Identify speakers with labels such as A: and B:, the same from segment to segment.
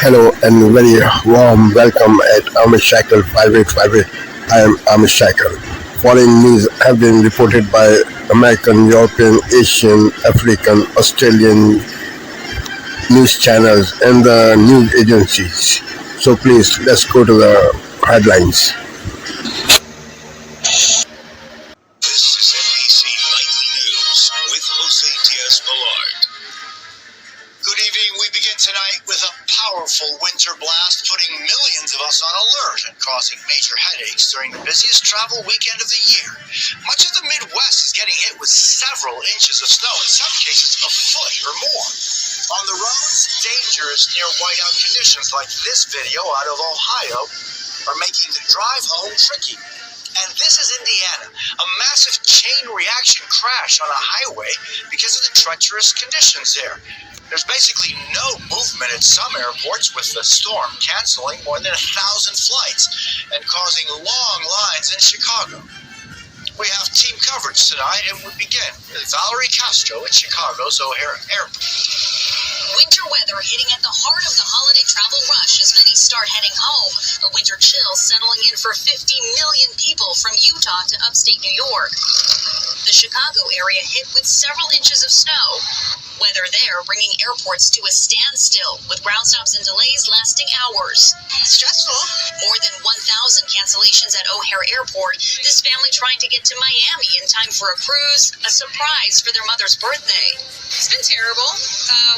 A: Hello and very warm welcome at Amish Cycle 5858. I am Amish Cycle. Following news have been reported by American, European, Asian, African, Australian news channels and the news agencies. So please, let's go to the headlines.
B: This is NBC Nightly News with Jose Diaz-Balart. Good evening. We begin tonight with a powerful winter blast putting millions of us on alert and causing major headaches during the busiest travel weekend of the year. Much of the Midwest is getting hit with several inches of snow, in some cases a foot or more. On the roads, dangers near whiteout conditions like this video out of Ohio are making the drive home tricky. And this is Indiana, a massive chain reaction crash on a highway because of the treacherous conditions there. There's basically no movement at some airports, with the storm canceling more than 1,000 flights and causing long lines in Chicago. We have team coverage tonight, and we begin with Valerie Castro at Chicago's O'Hare Airport.
C: Winter weather hitting at the heart of the holiday travel rush as many start heading home. A winter chill settling in for 50 million people from Utah to upstate New York. The Chicago area hit with several inches of snow. Weather there bringing airports to a standstill, with ground stops and delays lasting hours. Stressful. More than 1,000 cancellations at O'Hare Airport. This family trying to get to Miami in time for a cruise, a surprise for their mother's birthday.
D: It's been terrible.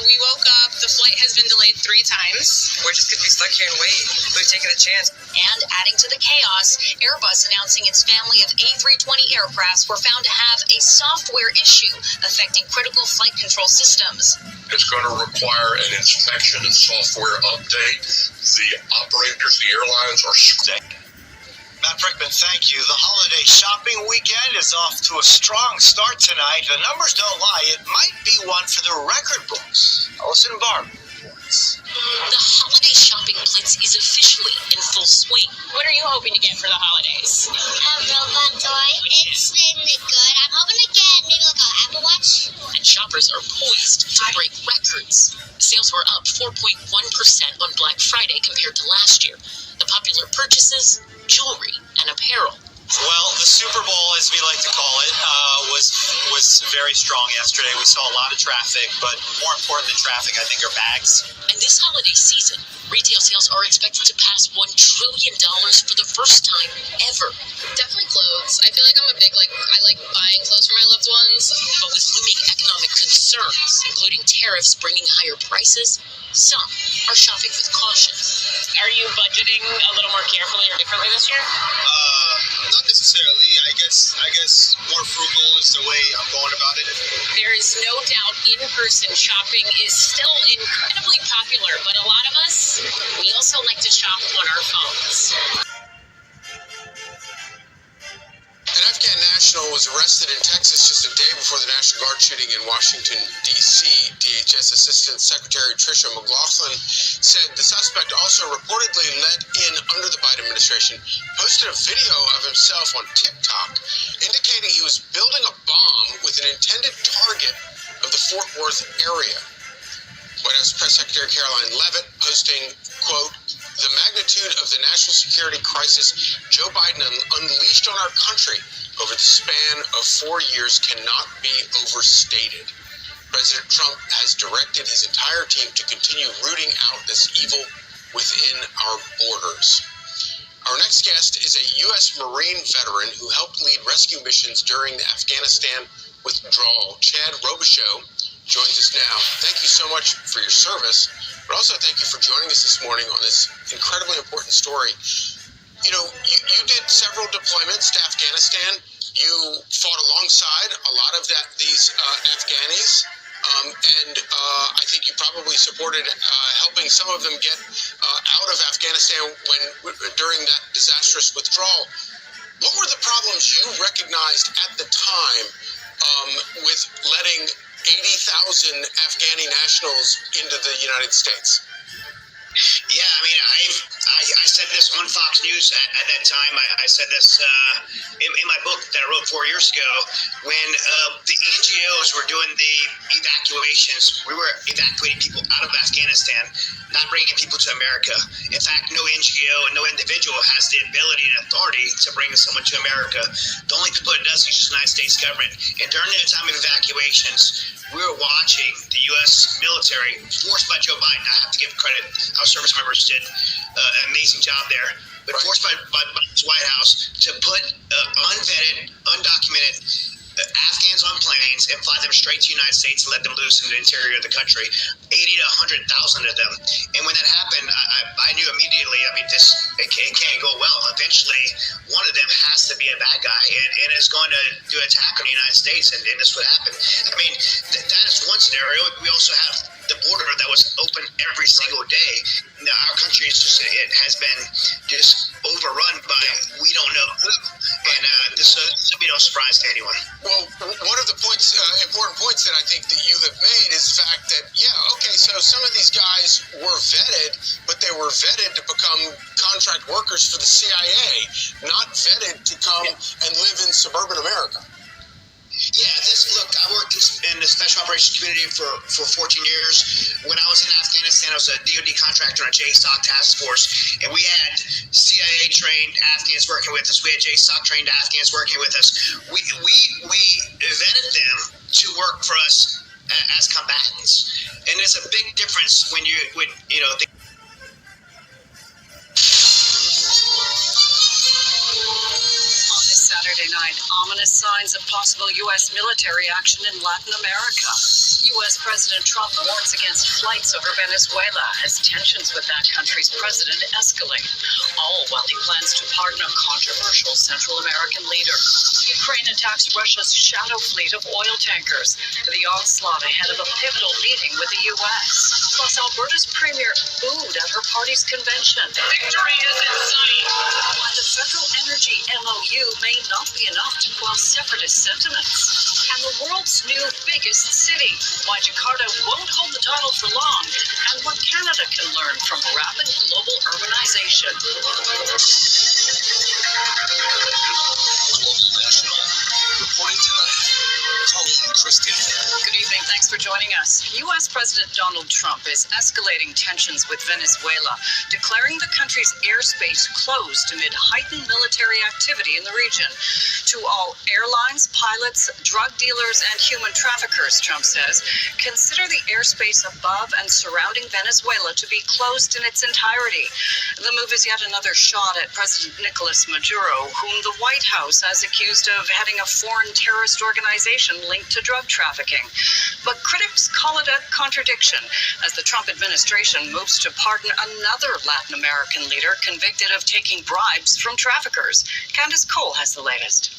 D: We woke up, the flight has been delayed 3 times. We're just going to be stuck here and wait. We've taken a chance.
C: And adding to the chaos, Airbus announcing its family of A320 aircrafts were found to have a software issue affecting critical flight control systems.
E: It's going to require an inspection and software update. The operators, the airlines are
B: Matt Brickman, thank you. The holiday shopping weekend is off to a strong start tonight. The numbers don't lie. It might be one for the record books. Allison Barb reports.
C: The holiday shopping blitz is officially in full swing.
D: What are you hoping to get for the holidays?
F: A robot toy. It's really good. I'm hoping to get maybe like an Apple Watch.
C: And shoppers are poised to break records. Sales were up 4.1% on Black Friday compared to last year. The popular purchases, jewelry and apparel.
B: Well, the Super Bowl, as we like to call it, was very strong yesterday. We saw a lot of traffic, but more important than traffic, I think, are bags.
C: And this holiday season, retail sales are expected to pass $1 trillion for the first time ever.
D: Definitely clothes. I feel like I'm a big, I like buying clothes for my loved ones.
C: But with looming economic concerns, including tariffs bringing higher prices, some are shopping with caution.
D: Are you budgeting a little more carefully or differently this year?
B: Not necessarily. I guess more frugal is the way I'm going about it.
D: There is no doubt in-person shopping is still incredibly popular, but a lot of us, we also like to shop on our phones.
G: An Afghan national was arrested in Texas just a day before the National Guard shooting in Washington, D.C. DHS Assistant Secretary Tricia McLaughlin said the suspect also reportedly let in under the Biden administration, posted a video of himself on TikTok indicating he was building a bomb with an intended target of the Fort Worth area. White House Press Secretary Caroline Leavitt posting, quote, "The magnitude of the national security crisis Joe Biden unleashed on our country over the span of 4 years cannot be overstated. President Trump has directed his entire team to continue rooting out this evil within our borders." Our next guest is a U.S. Marine veteran who helped lead rescue missions during the Afghanistan withdrawal. Chad Robichaux joins us now. Thank you so much for your service, but also thank you for joining us this morning on this incredibly important story. You know, you did several deployments to Afghanistan. You fought alongside a lot of these Afghanis, and I think you probably supported helping some of them get out of Afghanistan during that disastrous withdrawal. What were the problems you recognized at the time with letting 80,000 Afghani nationals into the United States?
B: Yeah, I mean, I said this on Fox News at that time. I said this in my book that I wrote 4 years ago when the NGOs were doing the evacuations. We were evacuating people out of Afghanistan, not bringing people to America. In fact, no NGO and no individual has the ability and authority to bring someone to America. The only people that does is the United States government. And during the time of evacuations, we were watching the U.S. military, forced by Joe Biden. I have to give credit. Our service members did an amazing job there. But forced by the White House to put unvetted, undocumented Afghans on planes and fly them straight to the United States and let them loose in the interior of the country. 80 to 100,000 of them. And when that happened, I knew immediately, I mean, it can't go well. Eventually, one of them has to be a bad guy and is going to do an attack on the United States, and this would happen. I mean, that is one scenario. We also have the border that was open every single day. Now, our country is just, it has been just overrun by we don't know who. And this will be no surprise to anyone.
G: Well, one of the points, important points that I think that you have made is the fact that, so some of these guys were vetted, but they were vetted to become contract workers for the CIA, not vetted to come and live in suburban America.
B: Yeah, look, I worked in the special operations community for 14 years. When I was in Afghanistan, I was a DoD contractor on a JSOC task force, and we had CIA-trained Afghans working with us. We had JSOC-trained Afghans working with us. We vetted them to work for us as combatants, and there's a big difference when
C: Saturday night, ominous signs of possible U.S. military action in Latin America. U.S. President Trump warns against flights over Venezuela as tensions with that country's president escalate, all while he plans to pardon a controversial Central American leader. Ukraine attacks Russia's shadow fleet of oil tankers, the onslaught ahead of a pivotal meeting with the U.S. Plus, Alberta's premier booed at her party's convention.
D: Victory is in sight.
C: Why the federal energy MOU may not be enough to quell separatist sentiments. And the world's new biggest city, why Jakarta won't hold the title for long, and what Canada can learn from rapid global urbanization.
B: Global National, reporting tonight, Colleen Christie.
C: Good evening. Thanks for joining us. U.S. President Donald Trump is escalating tensions with Venezuela, declaring the country's airspace closed amid heightened military activity in the region. To all airlines, pilots, drug dealers, and human traffickers, Trump says, consider the airspace above and surrounding Venezuela to be closed in its entirety. The move is yet another shot at President Nicolas Maduro, whom the White House has accused of heading a foreign terrorist organization linked to drug trafficking. But critics call it a contradiction as the Trump administration moves to pardon another Latin American leader convicted of taking bribes from traffickers. Candace Cole has the latest.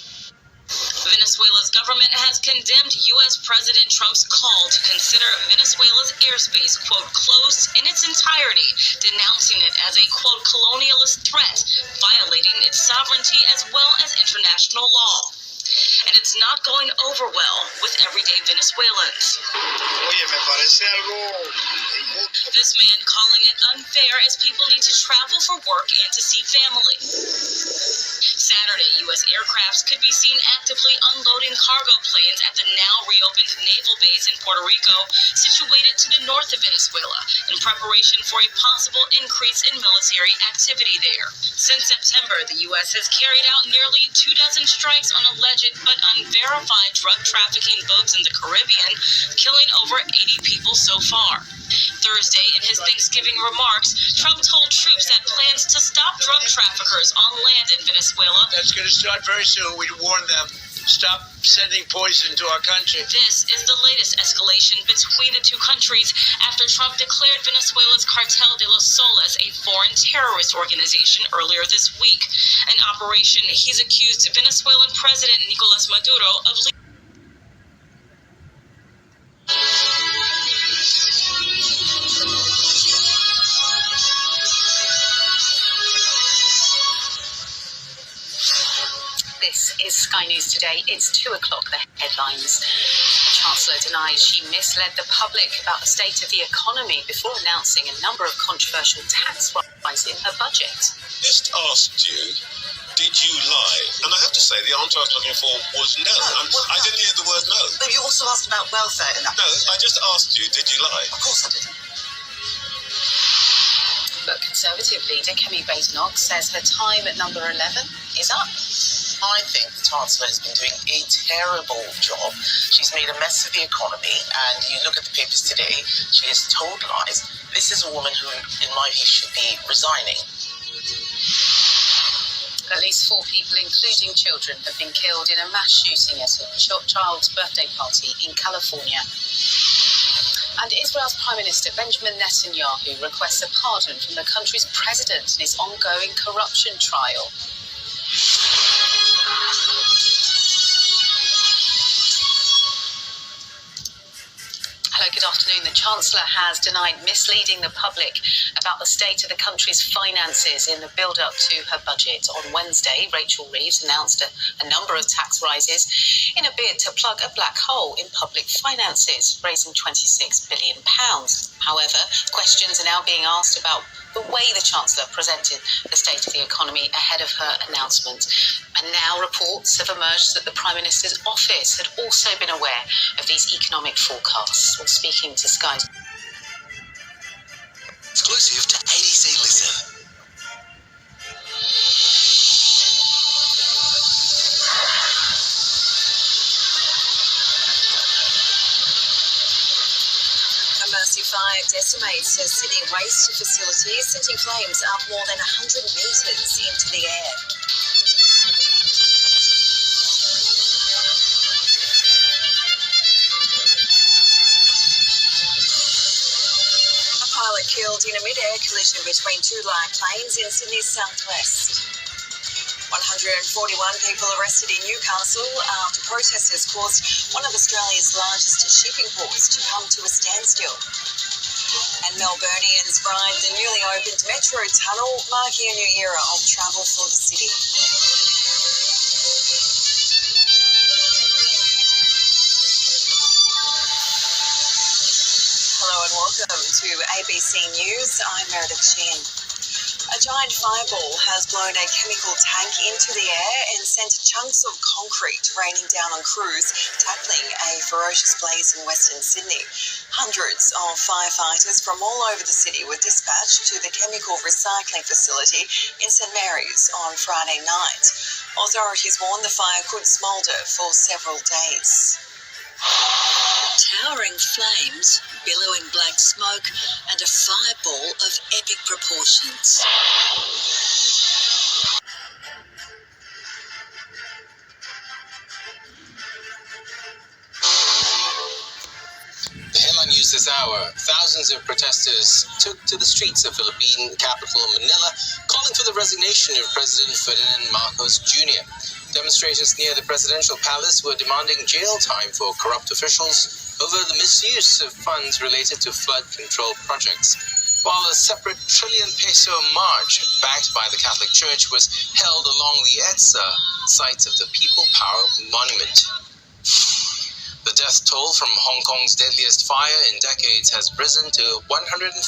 D: Venezuela's government has condemned U.S. President Trump's call to consider Venezuela's airspace, quote, closed in its entirety, denouncing it as a, quote, colonialist threat, violating its sovereignty as well as international law. And it's not going over well with everyday Venezuelans. This man calling it unfair as people need to travel for work and to see family. Saturday, U.S. aircrafts could be seen actively unloading cargo planes at the now reopened naval base in Puerto Rico, situated to the north of Venezuela, in preparation for a possible increase in military activity there. Since September, the U.S. has carried out nearly 24 strikes on alleged but unverified drug trafficking boats in the Caribbean, killing over 80 people so far. Thursday, in his Thanksgiving remarks, Trump told troops that plans to stop drug traffickers on land in Venezuela.
H: That's going to start very soon. We warn them. Stop sending poison to our country.
D: This is the latest escalation between the two countries after Trump declared Venezuela's Cartel de los Soles a foreign terrorist organization earlier this week, an operation he's accused Venezuelan President Nicolas Maduro of leading.
C: This is Sky News Today. It's 2 o'clock. The headlines. Chancellor denies she misled the public about the state of the economy before announcing a number of controversial tax rises in her budget.
B: Just asked you, did you lie? And I have to say, the answer I was looking for was no. I didn't hear the word no.
I: No, you also asked about welfare in that.
B: No, I just asked you, did you lie?
I: Of course I didn't.
C: But Conservative leader Kemi Badenoch says her time at number 11 is up.
I: I think the Chancellor has been doing a terrible job. She's made a mess of the economy, and you look at the papers today, she has told lies. This is a woman who, in my view, should be resigning.
C: At least 4 people, including children, have been killed in a mass shooting at a child's birthday party in California. And Israel's Prime Minister Benjamin Netanyahu requests a pardon from the country's president in his ongoing corruption trial. Hello, good afternoon. The Chancellor has denied misleading the public about the state of the country's finances in the build-up to her budget. On Wednesday, Rachel Reeves announced a number of tax rises in a bid to plug a black hole in public finances, raising £26 billion. However, questions are now being asked about the way the Chancellor presented the state of the economy ahead of her announcement. And now reports have emerged that the Prime Minister's office had also been aware of these economic forecasts. Well, speaking to Sky.
B: Exclusive to ADC Listen.
C: A massive fire decimates a Sydney waste facility, sending flames up more than 100 metres into the air. A pilot killed in a mid-air collision between 2 light planes in Sydney's southwest. 141 people arrested in Newcastle after protesters caused one of Australia's largest shipping ports to come to a standstill. And Melburnians ride the newly opened Metro Tunnel, marking a new era of travel for the city. Hello and welcome to ABC News. I'm Meredith Sheehan. A giant fireball has blown a chemical tank into the air and sent chunks of concrete raining down on crews tackling a ferocious blaze in Western Sydney. Hundreds of firefighters from all over the city were dispatched to the chemical recycling facility in St Mary's on Friday night. Authorities warned the fire could smoulder for several days. Towering flames, billowing black smoke, and a fireball of epic proportions.
G: The headline news this hour. Thousands of protesters took to the streets of Philippine capital Manila, calling for the resignation of President Ferdinand Marcos Jr. Demonstrators near the presidential palace were demanding jail time for corrupt officials over the misuse of funds related to flood control projects, while a separate trillion-peso march backed by the Catholic Church was held along the EDSA, site of the People Power Monument. The death toll from Hong Kong's deadliest fire in decades has risen to 146.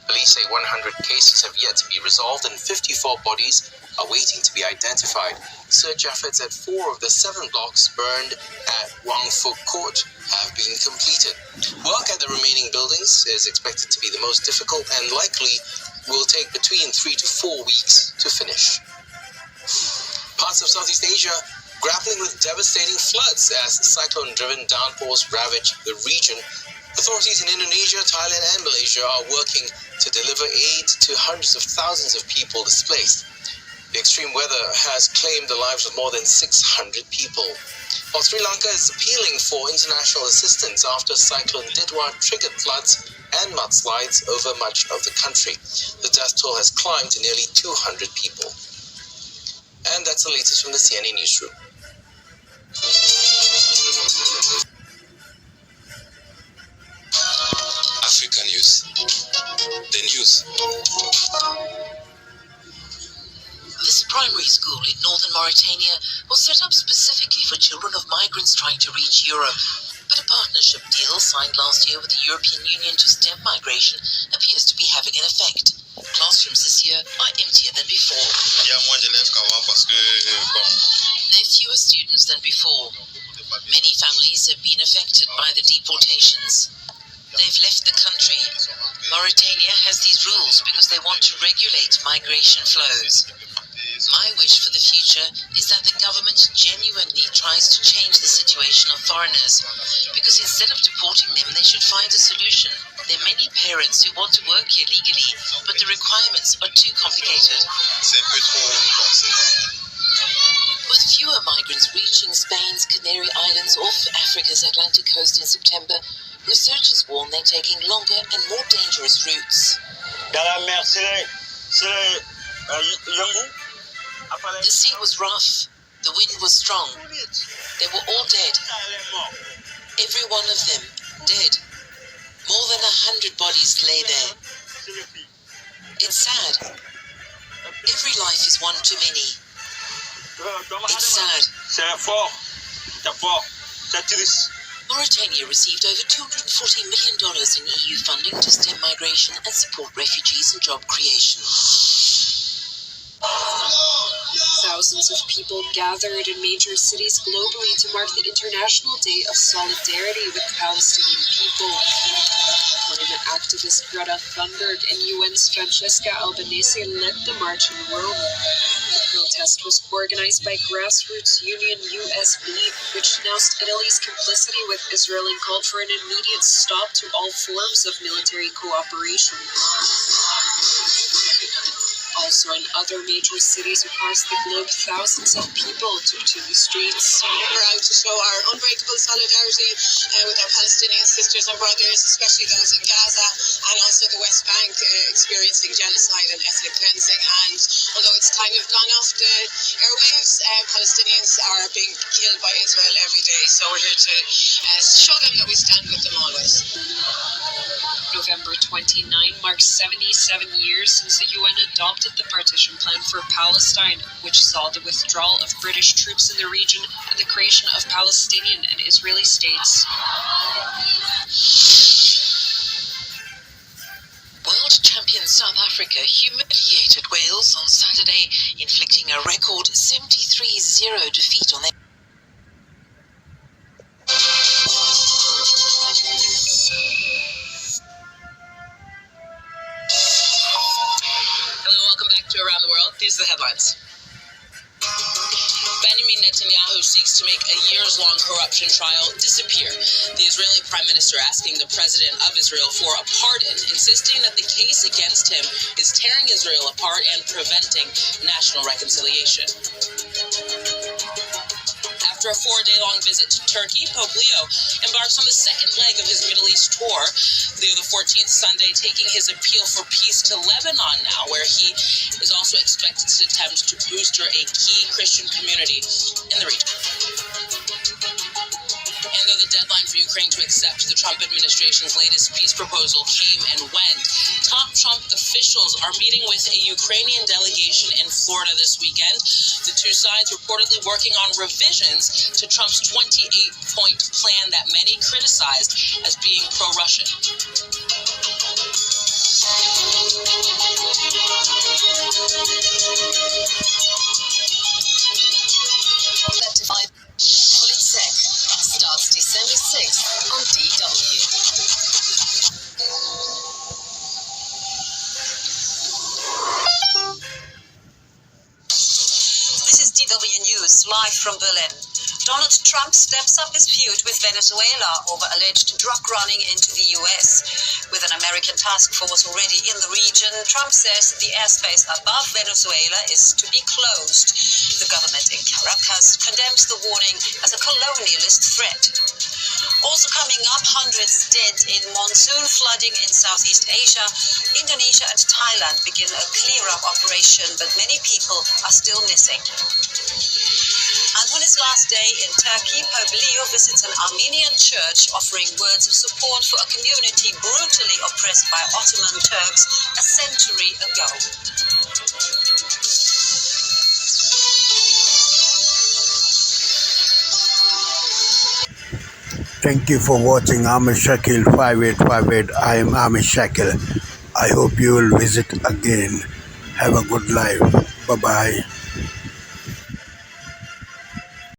G: Police say 100 cases have yet to be resolved and 54 bodies are waiting to be identified. Search efforts at 4 of the 7 blocks burned at Wang Fuk Court have been completed. Work at the remaining buildings is expected to be the most difficult and likely will take between 3 to 4 weeks to finish. Parts of Southeast Asia grappling with devastating floods as cyclone-driven downpours ravage the region. Authorities in Indonesia, Thailand, and Malaysia are working to deliver aid to hundreds of thousands of people displaced. The extreme weather has claimed the lives of more than 600 people. While Sri Lanka is appealing for international assistance after Cyclone Didwa triggered floods and mudslides over much of the country. The death toll has climbed to nearly 200 people. And that's the latest from the CNN newsroom.
B: Africa News. The news.
J: This primary school in northern Mauritania was set up specifically for children of migrants trying to reach Europe. But a partnership deal signed last year with the European Union to stem migration appears to be having an effect. Classrooms this year are emptier than before.
B: Il y a moins d'élèves qu'avant parce que, bon,
J: There are fewer students than before. Many families have been affected by the deportations. They've left the country. Mauritania has these rules because they want to regulate migration flows. My wish for the future is that the government genuinely tries to change the situation of foreigners, because instead of deporting them, they should find a solution. There are many parents who want to work here legally, but the requirements are too complicated.
B: c'est un peu trop corsé.
J: With fewer migrants reaching Spain's Canary Islands off Africa's Atlantic coast in September, researchers warn they're taking longer and more dangerous routes. The sea was rough. The wind was strong. They were all dead. Every one of them dead. More than 100 bodies lay there. It's sad. Every life is one too many. It's sad. Mauritania received over $240 million in EU funding to stem migration and support refugees and job creation.
K: Thousands of people gathered in major cities globally to mark the International Day of Solidarity with Palestinian people. Climate activist Greta Thunberg and UN's Francesca Albanese led the march in Rome. The protest was organized by grassroots union USB, which denounced Italy's complicity with Israel and called for an immediate stop to all forms of military cooperation. Also in other major cities across the globe, thousands of people took to the streets.
L: We're out to show our unbreakable solidarity with our Palestinian sisters and brothers, especially those in Gaza and also the West Bank experiencing genocide and ethnic cleansing. And although it's kind of gone off the airwaves, Palestinians are being killed by Israel every day. So we're here to show them that we stand with them always.
K: November 29 marks 77 years since the UN adopted the partition plan for Palestine, which saw the withdrawal of British troops in the region and the creation of Palestinian and Israeli states.
J: World champion South Africa humiliated Wales on Saturday, inflicting a record 73-0 defeat on their
I: around the world. These are the headlines. Benjamin Netanyahu seeks to make a years-long corruption trial disappear. The Israeli Prime Minister asking the President of Israel for a pardon, insisting that the case against him is tearing Israel apart and preventing national reconciliation. After a 4-day-long visit to Turkey, Pope Leo embarks on the second leg of his Middle East tour. Leo XIV Sunday taking his appeal for peace to Lebanon now, where he is also expected to attempt to boost a key Christian community in the region. And though the deadline for Ukraine to accept the Trump administration's latest peace proposal came and went, top Trump officials are meeting with a Ukrainian delegation in Florida this weekend. The two sides reportedly working on revisions to Trump's 28-point plan that many criticized as being pro-Russian.
C: Politsek starts December 6th on DW. This is DW News, live from Berlin. Donald Trump steps up his feud with Venezuela over alleged drug running into the U.S. With an American task force already in the region, Trump says the airspace above Venezuela is to be closed. The government in Caracas condemns the warning as a colonialist threat. Also coming up, hundreds dead in monsoon flooding in Southeast Asia. Indonesia and Thailand begin a clear-up operation, but many people are still missing. And on his last day in Turkey, Pope Leo visits an Armenian church, offering words of support for a community brutally oppressed by Ottoman Turks a century ago.
M: Thank you for watching Amish Shakil 5858. I am Amish Shakil. I hope you will visit again. Have a good life. Bye bye.